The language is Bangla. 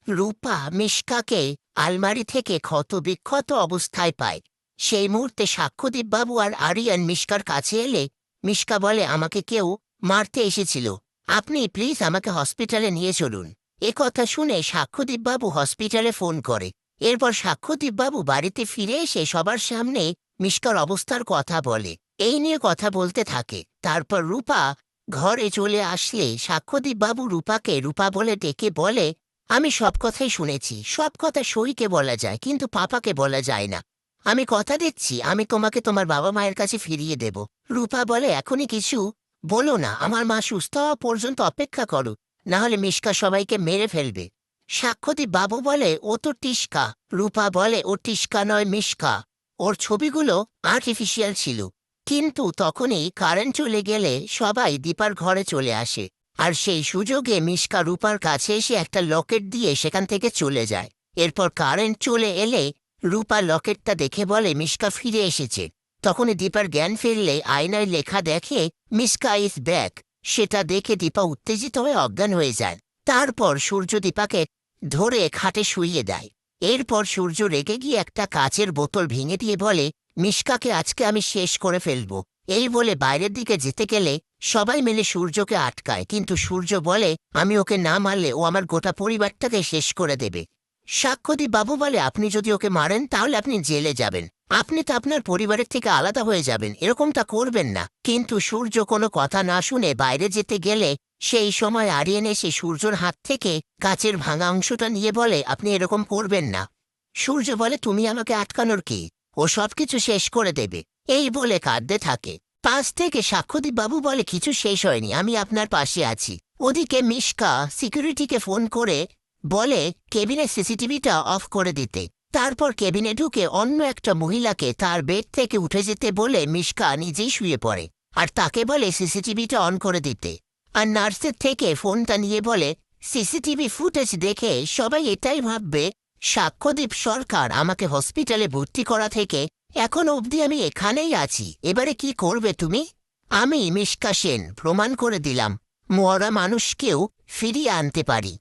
রূপা মিশকাকে আলমারি থেকে ক্ষতবিক্ষত অবস্থায় পায়। সেই মুহূর্তে সাক্ষ্যদীপ বাবু আর আরিয়ান মিশকার কাছে এলে মিশকা বলে, আমাকে কেউ মারতে এসেছিল, আপনি প্লিজ আমাকে হসপিটালে নিয়ে চলুন। কথা শুনে সাক্ষ্যদীপ বাবু হসপিটালে ফোন করে। এরপর সাক্ষ্যদীপ বাবু বাড়িতে ফিরে এসে সবার সামনে মিশকার অবস্থার কথা বলে। এই নিয়ে কথা বলতে থাকে। তারপর রূপা ঘরে চলে আসলে সাক্ষ্যদীপ বাবু রূপাকে রূপা বলে ডেকে বলে, আমি সব কথাই শুনেছি, সব কথা সইকে বলা যায় কিন্তু পাপাকে বলা যায় না। আমি কথা দিচ্ছি আমি তোমাকে তোমার বাবা মায়ের কাছে ফিরিয়ে দেব। রূপা বলে, এখনই কিছু বলো না, আমার মা সুস্থ হওয়া পর্যন্ত অপেক্ষা করো, না হলে মিশকা সবাইকে মেরে ফেলবে। সাক্ষ্যদীপ বাবু বলে, ও তো টিস্কা। রূপা বলে, ও টিস্কা নয়, মিশকা। ওর ছবিগুলো আর্টিফিশিয়াল ছিল। কিন্তু তখনই কারেন্ট চলে গেলে সবাই দীপার ঘরে চলে আসে। আর সেই সুযোগে মিশকা রূপার কাছে এসে একটা লকেট দিয়ে সেখান থেকে চলে যায়। এরপর কারেন্ট চলে এলে রূপা লকেটটা দেখে বলে, মিশকা ফিরে এসেছে। তখনই দীপার জ্ঞান ফিরলে আয়নায় লেখা দেখে, মিশকা ইজ ব্যাক। সেটা দেখে দীপা উত্তেজিত হয়ে অজ্ঞান হয়ে যায়। তারপর সূর্য দীপাকে ধরে খাটে শুইয়ে দেয়। এরপর সূর্য রেগে গিয়ে একটা কাচের বোতল ভেঙে দিয়ে বলে, মিশকাকে আজকে আমি শেষ করে ফেলবো। এই বলে বাইরের দিকে যেতে গেলে সবাই মিলে সূর্যকে আটকায়, কিন্তু সূর্য বলে, আমি ওকে না মারলে ও আমার গোটা পরিবারটাকে শেষ করে দেবে। সাক্ষ্যদীপ বাবু বলে, আপনি যদি ওকে মারেন তাহলে আপনি জেলে যাবেন, আপনি তো আপনার পরিবারের থেকে আলাদা হয়ে যাবেন, এরকমটা করবেন না। কিন্তু সূর্য কোনো কথা না শুনে বাইরে যেতে গেলে সেই সময় আরিয়ান এসে সূর্যর হাত থেকে কাচের ভাঙা অংশটা নিয়ে বলে, আপনি এরকম করবেন না। সূর্য বলে, তুমি আমাকে আটকানোর কি, ও সবকিছু শেষ করে দেবে। এই বলে কাঁদতে থাকে। পাশ থেকে সাক্ষ্যদীপ বাবু বলে, কিছু শেষ হয়নি, আমি আপনার পাশে আছি। ওদিকে মিশকা সিকিউরিটিকে ফোন করে বলে কেবিনের সিসিটিভিটা অফ করে দিতে। তারপর কেবিনে ঢুকে অন্য একটা মহিলাকে তার বেড থেকে উঠে যেতে বলে মিশকা নিজেই শুয়ে পড়ে আর তাকে বলে সিসিটিভিটা অন করে দিতে। আর নার্সের থেকে ফোনটা নিয়ে বলে, সিসিটিভি ফুটেজ দেখে সবাই এটাই ভাববে সাক্ষ্যদীপ সরকার আমাকে হসপিটালে ভর্তি করা থেকে এখন অবধি আমি এখানেই আছি। এবারে কি করবে তুমি? আমি মিশকা সেন প্রমাণ করে দিলাম মরা মানুষকেও ফিরিয়ে আনতে পারি।